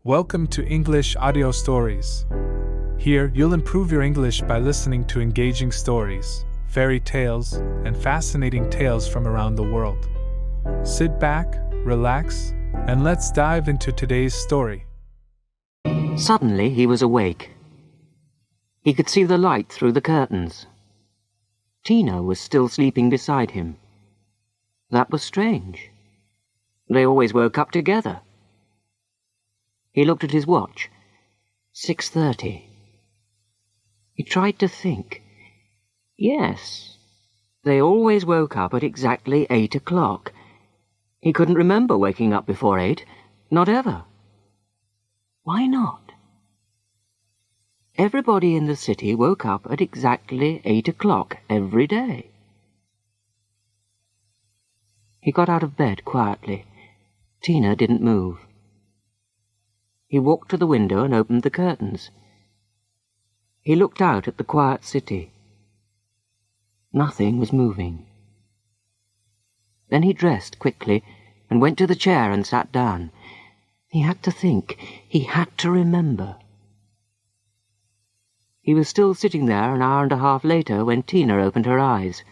Welcome to English Audio Stories. Here, you'll improve your English by listening to engaging stories, fairy tales, and fascinating tales from around the world. Sit back, relax, and let's dive into today's story. Suddenly, he was awake. He could see the light through the curtains. Tina was still sleeping beside him. That was strange. They always woke up together. He looked at his watch. 6:30. He tried to think. Yes, they always woke up at exactly 8 o'clock. He couldn't remember waking up before 8, not ever. Why not? Everybody in the city woke up at exactly 8 o'clock every day. He got out of bed quietly. Tina didn't move. He walked to the window and opened the curtains. He looked out at the quiet city. Nothing was moving. Then he dressed quickly and went to the chair and sat down. He had to think. He had to remember. He was still sitting there an hour and a half later when Tina opened her eyes.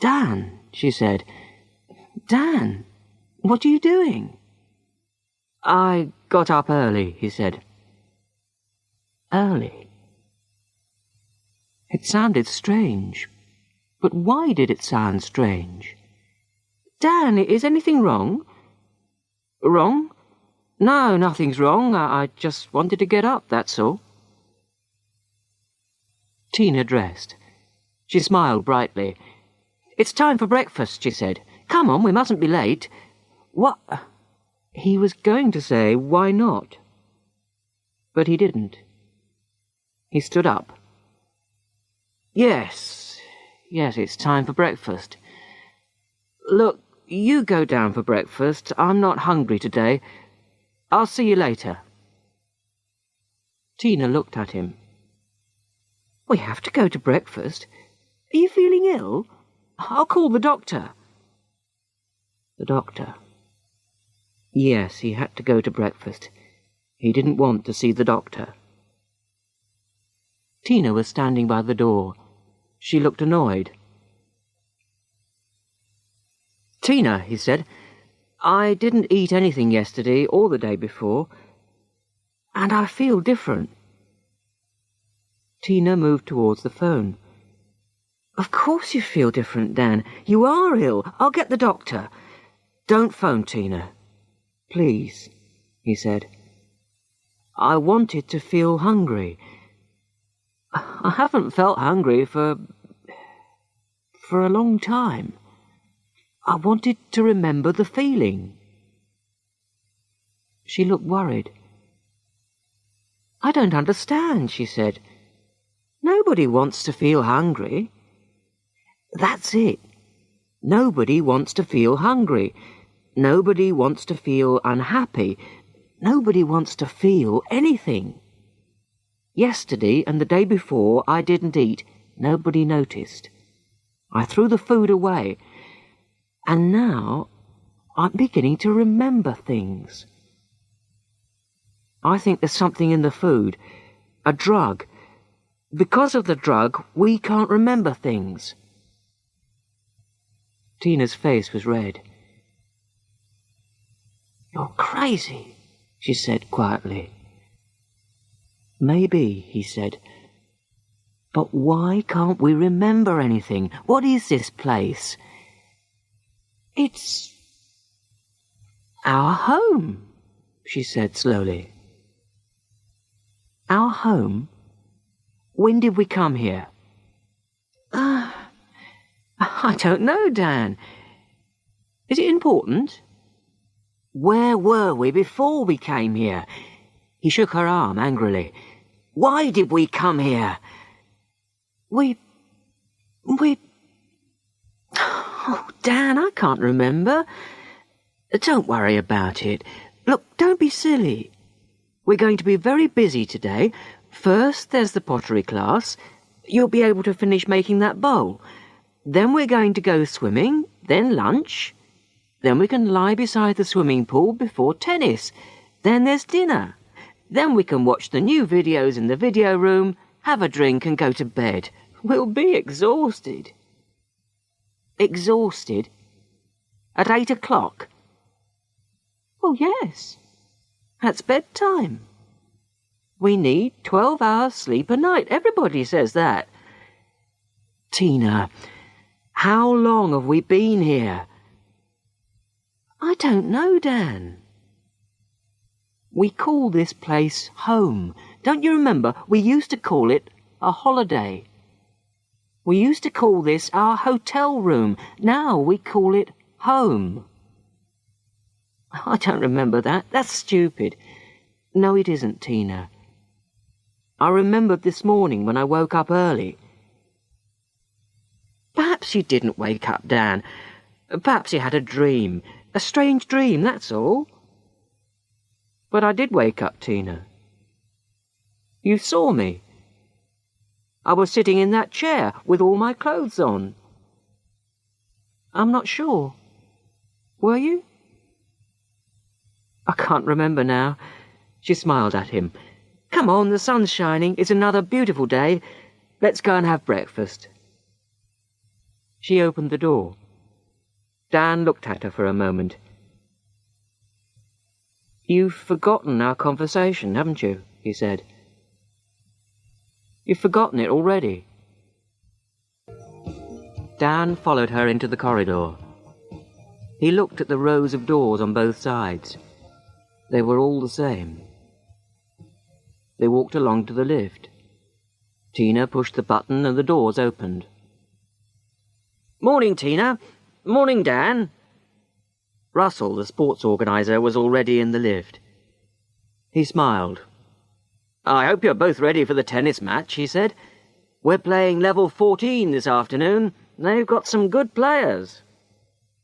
"Dan," she said. "Dan, what are you doing?" "I got up early," he said. Early? It sounded strange. But why did it sound strange? "Dan, is anything wrong?" "Wrong? No, nothing's wrong. I just wanted to get up, that's all." Tina dressed. She smiled brightly. "It's time for breakfast," she said. "Come on, we mustn't be late." "What?" He was going to say, "Why not?" But he didn't. He stood up. Yes, it's time for breakfast. Look, you go down for breakfast. I'm not hungry today. I'll see you later." Tina looked at him. "We have to go to breakfast. Are you feeling ill? I'll call the doctor." The doctor. Yes, he had to go to breakfast. He didn't want to see the doctor. Tina was standing by the door. She looked annoyed. "Tina," he said, "I didn't eat anything yesterday or the day before, and I feel different." Tina moved towards the phone. "Of course you feel different, Dan. You are ill. I'll get the doctor." "Don't phone, Tina. Please," he said. "I wanted to feel hungry. I haven't felt hungry for a long time. I wanted to remember the feeling." She looked worried. "I don't understand," she said. "Nobody wants to feel hungry." "That's it. Nobody wants to feel hungry. Nobody wants to feel unhappy. Nobody wants to feel anything. Yesterday and the day before I didn't eat. Nobody noticed. I threw the food away. And now I'm beginning to remember things. I think there's something in the food. A drug. Because of the drug, we can't remember things." Tina's face was red. "You're crazy," she said quietly. "Maybe," he said. "But why can't we remember anything? What is this place?" "It's our home," she said slowly. "Our home? When did we come here?" I don't know, Dan. Is it important?" "Where were we before we came here?" He shook her arm angrily. "Why did we come here?" We... Oh, Dan, I can't remember. Don't worry about it. Look, don't be silly. We're going to be very busy today. First, there's the pottery class. You'll be able to finish making that bowl. Then we're going to go swimming, then lunch. Then we can lie beside the swimming pool before tennis. Then there's dinner. Then we can watch the new videos in the video room, have a drink and go to bed. We'll be exhausted. Exhausted? At 8 o'clock? Well, yes. That's bedtime. We need 12 hours sleep a night. Everybody says that. Tina, how long have we been here? I don't know, Dan. We call this place home. Don't you remember? We used to call it a holiday. We used to call this our hotel room. Now we call it home. I don't remember that. That's stupid. No, it isn't, Tina. I remembered this morning when I woke up early. Perhaps you didn't wake up, Dan. Perhaps you had a dream. A strange dream, that's all. But I did wake up, Tina. You saw me. I was sitting in that chair with all my clothes on. I'm not sure. Were you? I can't remember now. She smiled at him. Come on, the sun's shining. It's another beautiful day. Let's go and have breakfast. She opened the door. Dan looked at her for a moment. You've forgotten our conversation, haven't you? He said. You've forgotten it already. Dan followed her into the corridor. He looked at the rows of doors on both sides. They were all the same. They walked along to the lift. Tina pushed the button and the doors opened. Morning, Tina. Morning, Dan. Russell, the sports organiser, was already in the lift. He smiled. I hope you're both ready for the tennis match, he said. We're playing level 14 this afternoon. They've got some good players.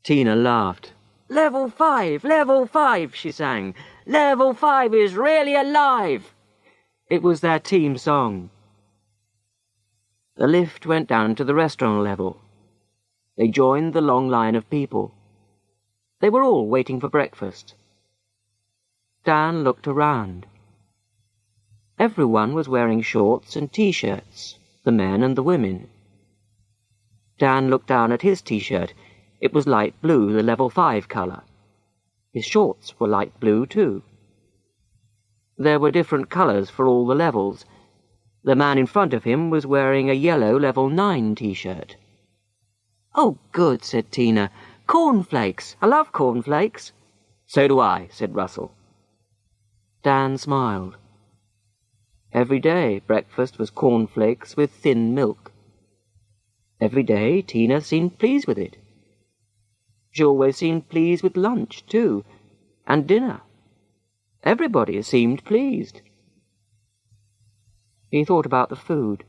Tina laughed. Level 5, she sang. Level 5 is really alive. It was their team song. The lift went down to the restaurant level. They joined the long line of people. They were all waiting for breakfast. Dan looked around. Everyone was wearing shorts and T-shirts, the men and the women. Dan looked down at his T-shirt. It was light blue, the level 5 colour. His shorts were light blue too. There were different colours for all the levels. The man in front of him was wearing a yellow level 9 T-shirt. Oh, good, said Tina. Cornflakes. I love cornflakes. So do I, said Russell. Dan smiled. Every day breakfast was cornflakes with thin milk. Every day Tina seemed pleased with it. She always seemed pleased with lunch, too, and dinner. Everybody seemed pleased. He thought about the food.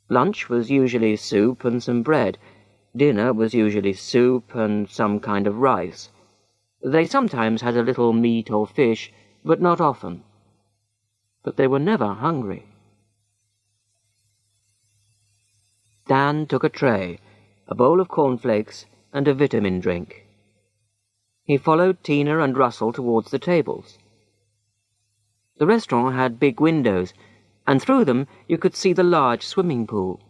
Lunch was usually soup and some bread. Dinner was usually soup and some kind of rice. They sometimes had a little meat or fish, but not often. But they were never hungry. Dan took a tray, a bowl of cornflakes, and a vitamin drink. He followed Tina and Russell towards the tables. The restaurant had big windows, and through them you could see the large swimming pool.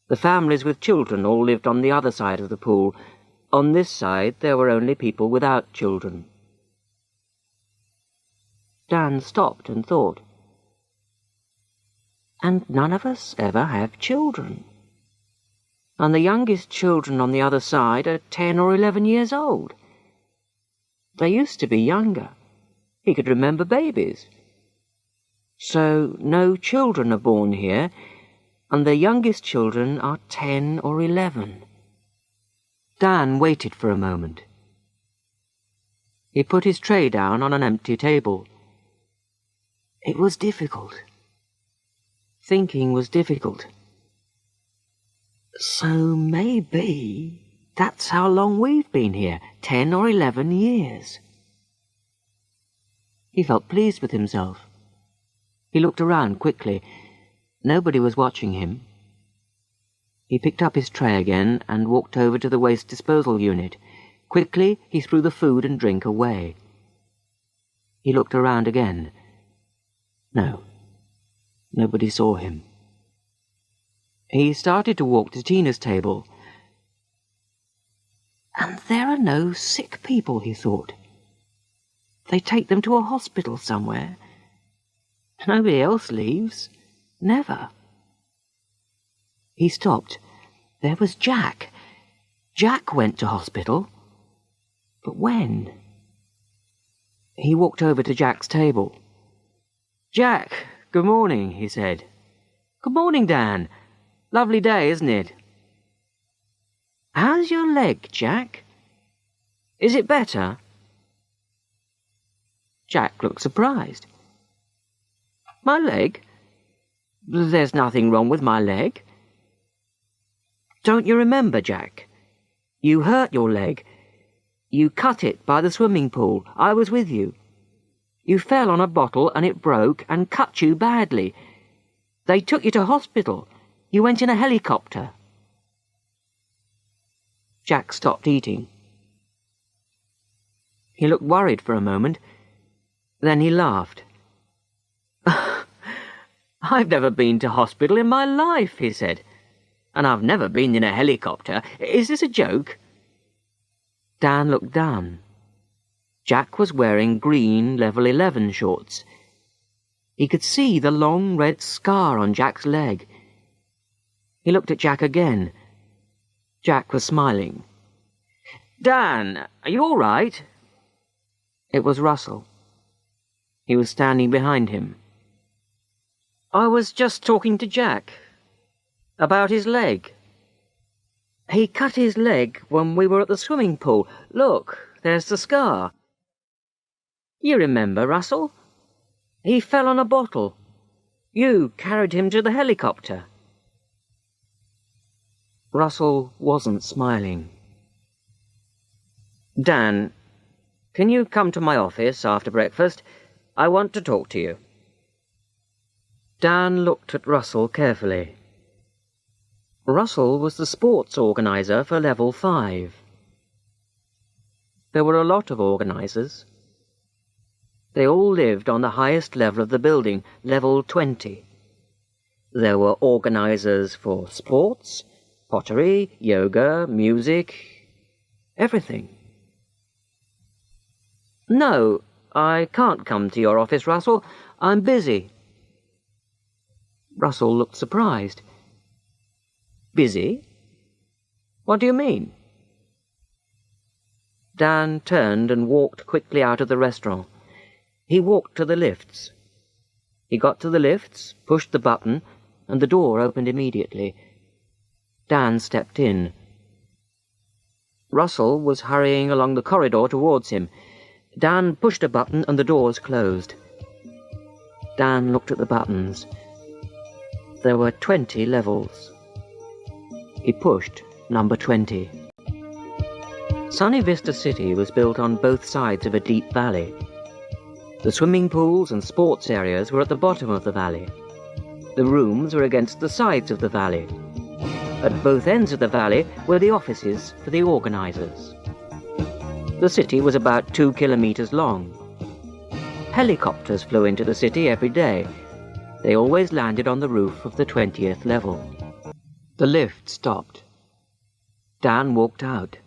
The families with children all lived on the other side of the pool. On this side there were only people without children. Dan stopped and thought. And none of us ever have children. And the youngest children on the other side are 10 or 11 years old. They used to be younger. He could remember babies. So no children are born here, and the youngest children are 10 or 11. Dan waited for a moment. He put his tray down on an empty table. It was difficult. Thinking was difficult. So maybe that's how long we've been here, 10 or 11 years. He felt pleased with himself. He looked around quickly. Nobody was watching him. He picked up his tray again and walked over to the waste disposal unit. Quickly he threw the food and drink away. He looked around again. No, nobody saw him. He started to walk to Tina's table. And there are no sick people, he thought. They take them to a hospital somewhere. Nobody else leaves. Never. He stopped. There was Jack. Jack went to hospital. But when? He walked over to Jack's table. "Jack, good morning," he said. "Good morning, Dan. Lovely day, isn't it?" "How's your leg, Jack? Is it better?" Jack looked surprised. "My leg? There's nothing wrong with my leg." "Don't you remember, Jack? You hurt your leg. You cut it by the swimming pool. I was with you. You fell on a bottle and it broke and cut you badly. They took you to hospital. You went in a helicopter." Jack stopped eating. He looked worried for a moment. Then he laughed. "I've never been to hospital in my life," he said. "And I've never been in a helicopter. Is this a joke?" Dan looked down. Jack was wearing green level 11 shorts. He could see the long red scar on Jack's leg. He looked at Jack again. Jack was smiling. "Dan, are you all right?" It was Russell. He was standing behind him. "I was just talking to Jack about his leg. He cut his leg when we were at the swimming pool. Look, there's the scar. You remember, Russell? He fell on a bottle. You carried him to the helicopter." Russell wasn't smiling. "Dan, can you come to my office after breakfast? I want to talk to you." Dan looked at Russell carefully. Russell was the sports organizer for Level 5. There were a lot of organizers. They all lived on the highest level of the building, Level 20. There were organizers for sports, pottery, yoga, music, everything. "No, I can't come to your office, Russell. I'm busy." Russell looked surprised. "Busy? What do you mean?" Dan turned and walked quickly out of the restaurant. He walked to the lifts. He got to the lifts, pushed the button, and the door opened immediately. Dan stepped in. Russell was hurrying along the corridor towards him. Dan pushed a button and the doors closed. Dan looked at the buttons. There were 20 levels. He pushed number 20. Sunny Vista City was built on both sides of a deep valley. The swimming pools and sports areas were at the bottom of the valley. The rooms were against the sides of the valley. At both ends of the valley were the offices for the organizers. The city was about 2 kilometers long. Helicopters flew into the city every day. They always landed on the roof of the 20th level. The lift stopped. Dan walked out.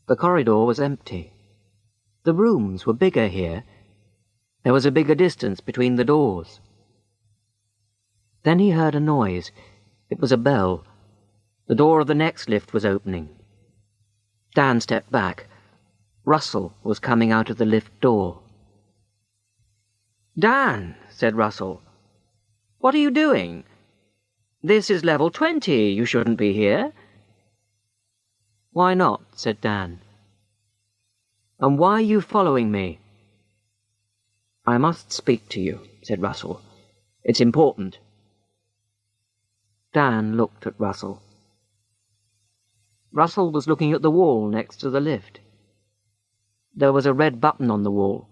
The corridor was empty. The rooms were bigger here. There was a bigger distance between the doors. Then he heard a noise. It was a bell. The door of the next lift was opening. Dan stepped back. Russell was coming out of the lift door. "Dan," said Russell, "what are you doing? This is level 20. You shouldn't be here." "Why not?" said Dan. "And why are you following me?" "I must speak to you," said Russell. "It's important." Dan looked at Russell. Russell was looking at the wall next to the lift. There was a red button on the wall.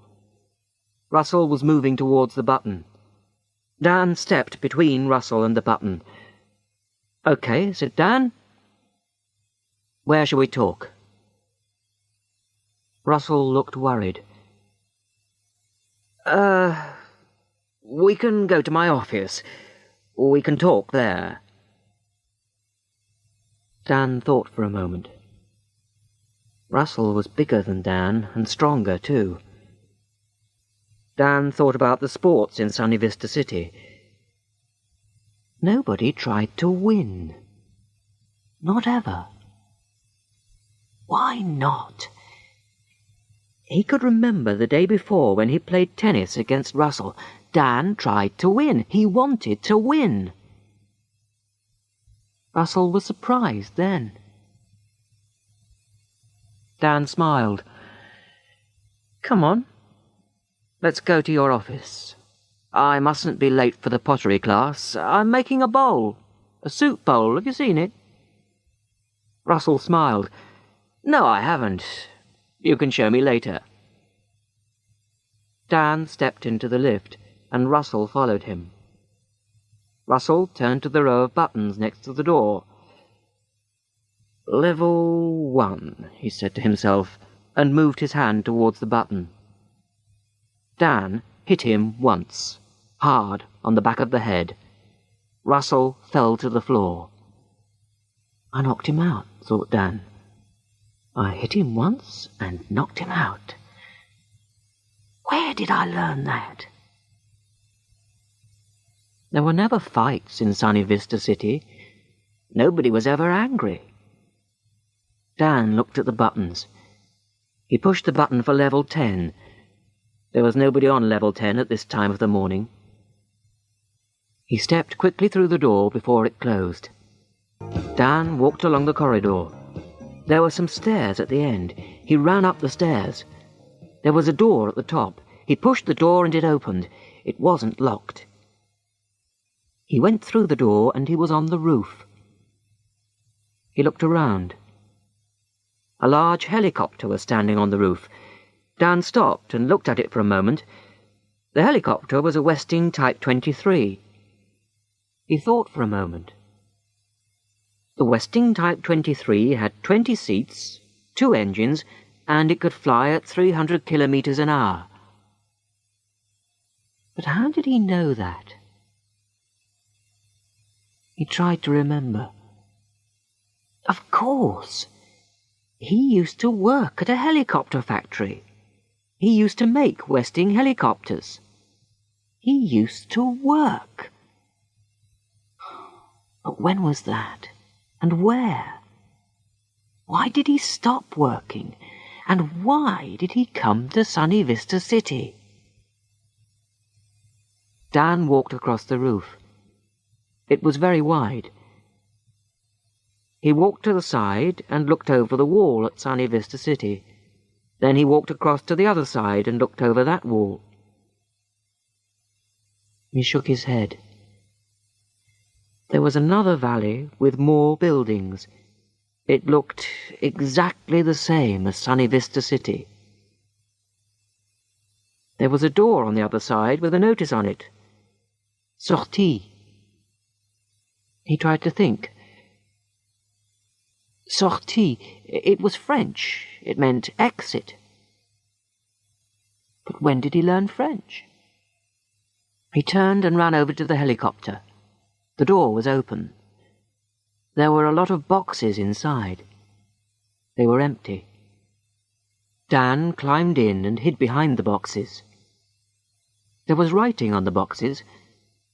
Russell was moving towards the button. Dan stepped between Russell and the button. "Okay," said Dan. "Where shall we talk?" Russell looked worried. We can go to my office. We can talk there. Dan thought for a moment. Russell was bigger than Dan, and stronger too. Dan thought about the sports in Sunny Vista City. Nobody tried to win. Not ever. Why not? He could remember the day before when he played tennis against Russell. Dan tried to win. He wanted to win. Russell was surprised then. Dan smiled. Come on. Let's go to your office. I mustn't be late for the pottery class. I'm making a bowl. A soup bowl. Have you seen it? Russell smiled. No, I haven't. You can show me later. Dan stepped into the lift, and Russell followed him. Russell turned to the row of buttons next to the door. Level 1, he said to himself, and moved his hand towards the button. Dan hit him once, hard on the back of the head. Russell fell to the floor. I knocked him out, thought Dan. I hit him once and knocked him out. Where did I learn that? There were never fights in Sunny Vista City. Nobody was ever angry. Dan looked at the buttons. He pushed the button for level 10. There was nobody on level 10 at this time of the morning. He stepped quickly through the door before it closed. Dan walked along the corridor. There were some stairs at the end. He ran up the stairs. There was a door at the top. He pushed the door and it opened. It wasn't locked. He went through the door and he was on the roof. He looked around. A large helicopter was standing on the roof. Dan stopped and looked at it for a moment. The helicopter was a Westing Type 23. He thought for a moment. The Westing Type 23 had 20 seats, 2 engines, and it could fly at 300 kilometers an hour. But how did he know that? He tried to remember. Of course! He used to work at a helicopter factory. He used to make Westing helicopters. He used to work. But when was that? And where? Why did he stop working? And why did he come to Sunny Vista City? Dan walked across the roof. It was very wide. He walked to the side and looked over the wall at Sunny Vista City. Then he walked across to the other side and looked over that wall. He shook his head. There was another valley with more buildings. It looked exactly the same as Sunny Vista City. There was a door on the other side with a notice on it. Sortie. He tried to think. Sortie. It was French. It meant exit. But when did he learn French? He turned and ran over to the helicopter. The door was open. There were a lot of boxes inside. They were empty. Dan climbed in and hid behind the boxes. There was writing on the boxes.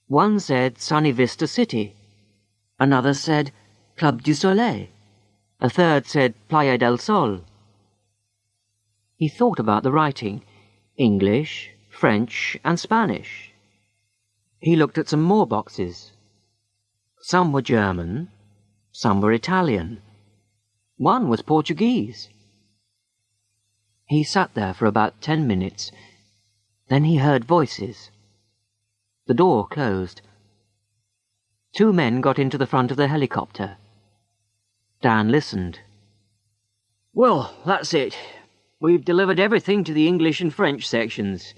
One said Sunny Vista City. Another said Club du Soleil. A third said Playa del Sol. He thought about the writing. English, French, and Spanish. He looked at some more boxes. Some were German, some were Italian. One was Portuguese. He sat there for about 10 minutes. Then he heard voices. The door closed. 2 men got into the front of the helicopter. Dan listened. Well, that's it. We've delivered everything to the English and French sections.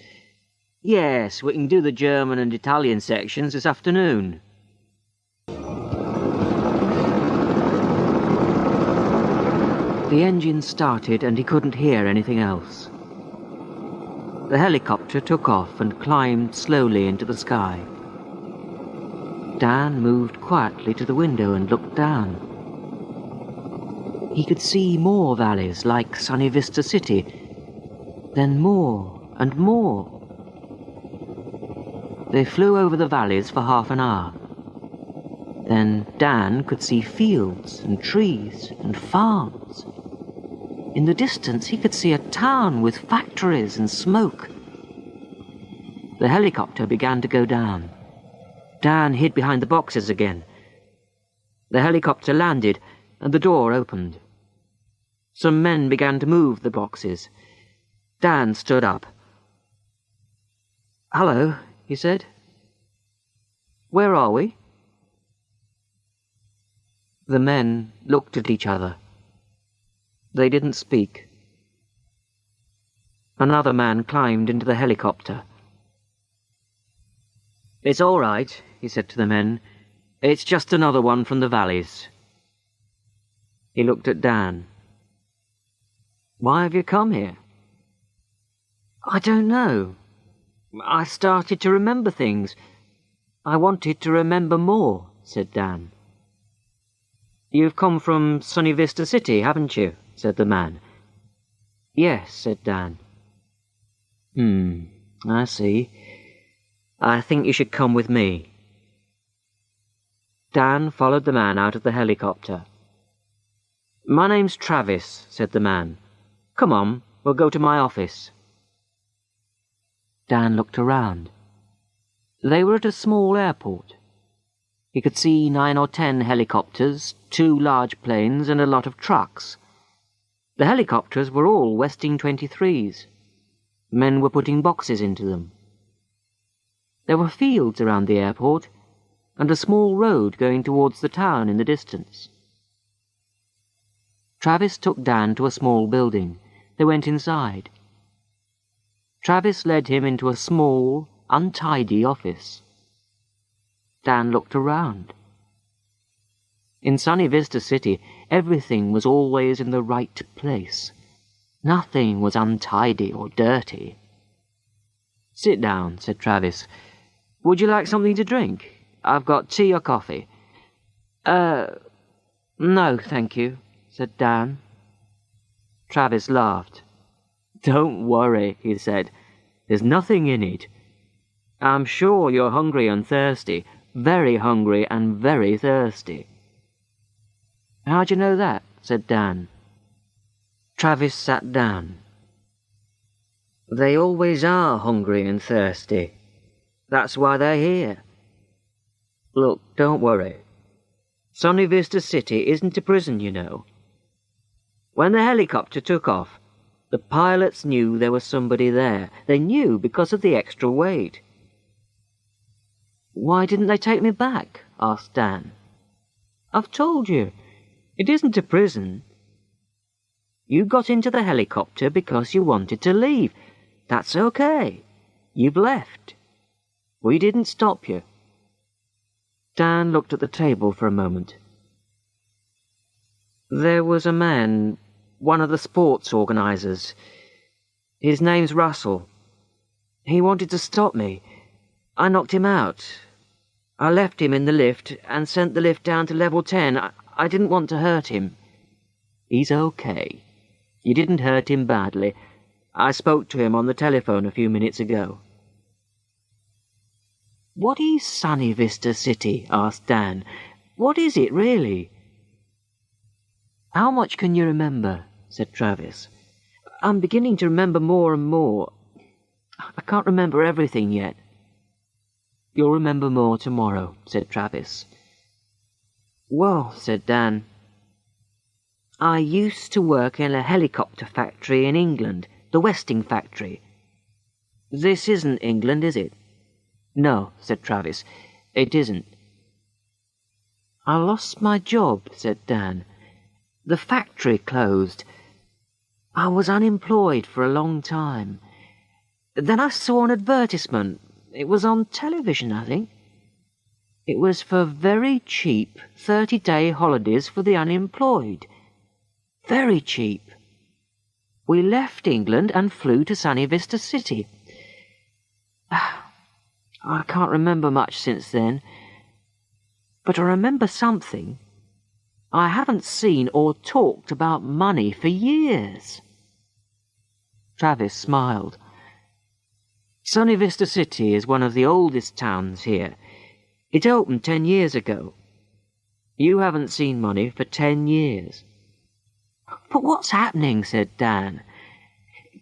Yes, we can do the German and Italian sections this afternoon. The engine started and he couldn't hear anything else. The helicopter took off and climbed slowly into the sky. Dan moved quietly to the window and looked down. He could see more valleys like Sunny Vista City, then more and more. They flew over the valleys for half an hour. Then Dan could see fields and trees and farms. In the distance, he could see a town with factories and smoke. The helicopter began to go down. Dan hid behind the boxes again. The helicopter landed, and the door opened. Some men began to move the boxes. Dan stood up. "Hello," he said. "Where are we?" The men looked at each other. They didn't speak. Another man climbed into the helicopter. "It's all right," he said to the men. "It's just another one from the valleys." He looked at Dan. "Why have you come here?" "I don't know. I started to remember things. I wanted to remember more," said Dan. "You've come from Sunny Vista City, haven't you?" said the man. "Yes," said Dan. I see. I think you should come with me." Dan followed the man out of the helicopter. "My name's Travis," said the man. "Come on, we'll go to my office." Dan looked around. They were at a small airport. He could see 9 or 10 helicopters, 2 large planes, and a lot of trucks. The helicopters were all Westing 23s. Men were putting boxes into them. There were fields around the airport, and a small road going towards the town in the distance. Travis took Dan to a small building. They went inside. Travis led him into a small, untidy office. Dan looked around. In Sunny Vista City, everything was always in the right place. Nothing was untidy or dirty. "Sit down," said Travis. "Would you like something to drink? I've got tea or coffee." No, thank you," said Dan. Travis laughed. "Don't worry," he said. "There's nothing in it. I'm sure you're hungry and thirsty, very hungry and very thirsty." "How'd you know that?" said Dan. Travis sat down. "They always are hungry and thirsty. That's why they're here. Look, don't worry. Sunny Vista City isn't a prison, you know. When the helicopter took off, the pilots knew there was somebody there. They knew because of the extra weight." "Why didn't they take me back?" asked Dan. "I've told you. It isn't a prison. You got into the helicopter because you wanted to leave. That's okay. You've left. We didn't stop you." Dan looked at the table for a moment. "There was a man, one of the sports organisers. His name's Russell. He wanted to stop me. I knocked him out. I left him in the lift and sent the lift down to level 10. I didn't want to hurt him." "He's okay. You didn't hurt him badly. I spoke to him on the telephone a few minutes ago." "What is Sunny Vista City?" asked Dan. "What is it, really?" "How much can you remember?" said Travis. "I'm beginning to remember more and more. I can't remember everything yet." "You'll remember more tomorrow," said Travis. "Well," said Dan, "I used to work in a helicopter factory in England, the Westing factory. This isn't England, is it?" "No," said Travis, "it isn't." "I lost my job," said Dan. "The factory closed. I was unemployed for a long time. Then I saw an advertisement. It was on television, I think. It was for very cheap 30-day holidays for the unemployed. Very cheap. We left England and flew to Sunny Vista City. I can't remember much since then. But I remember something. I haven't seen or talked about money for years. Travis smiled. Sunny Vista City is one of the oldest towns here. It opened 10 years ago. You haven't seen money for 10 years. But what's happening? Said Dan.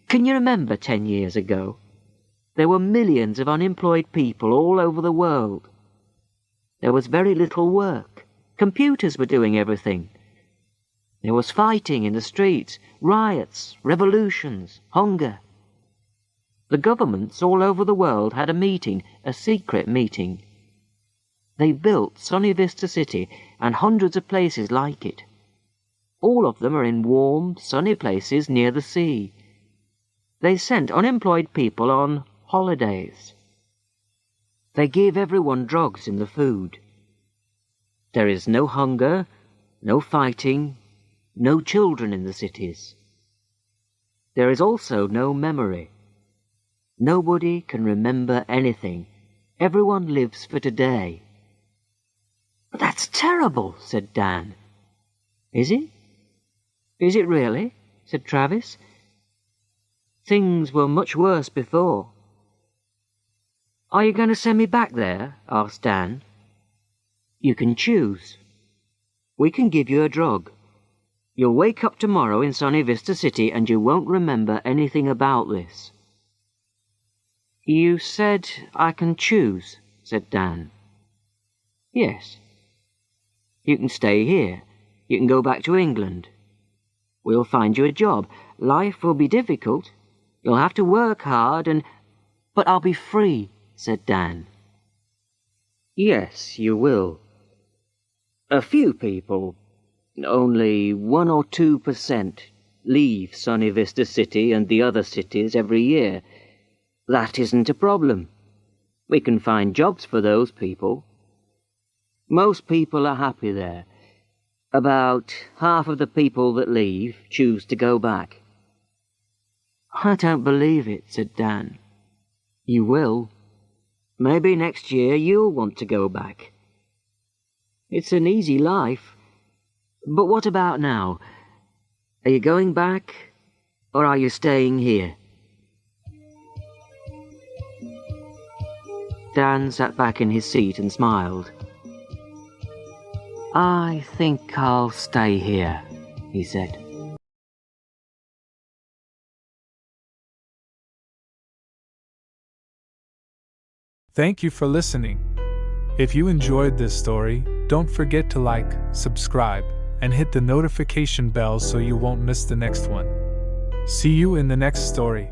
Can you remember 10 years ago? There were millions of unemployed people all over the world. There was very little work. Computers were doing everything. There was fighting in the streets, riots, revolutions, hunger. The governments all over the world had a meeting, a secret meeting. They built Sunny Vista City and hundreds of places like it. All of them are in warm, sunny places near the sea. They sent unemployed people on holidays. They give everyone drugs in the food. There is no hunger, no fighting, no children in the cities. There is also no memory. Nobody can remember anything. Everyone lives for today. But that's terrible, said Dan. Is it? Is it really? Said Travis. Things were much worse before. Are you going to send me back there? Asked Dan. You can choose. We can give you a drug. You'll wake up tomorrow in Sunny Vista City and you won't remember anything about this. You said I can choose, said Dan. Yes. You can stay here. You can go back to England. We'll find you a job. Life will be difficult. You'll have to work hard and... But I'll be free, said Dan. Yes, you will. A few people, only 1 or 2%, leave Sunny Vista City and the other cities every year. That isn't a problem. We can find jobs for those people. Most people are happy there. About half of the people that leave choose to go back. I don't believe it, said Dan. You will. Maybe next year you'll want to go back. It's an easy life. But what about now? Are you going back, or are you staying here? Dan sat back in his seat and smiled. I think I'll stay here, he said. Thank you for listening. If you enjoyed this story, don't forget to like, subscribe, and hit the notification bell so you won't miss the next one. See you in the next story.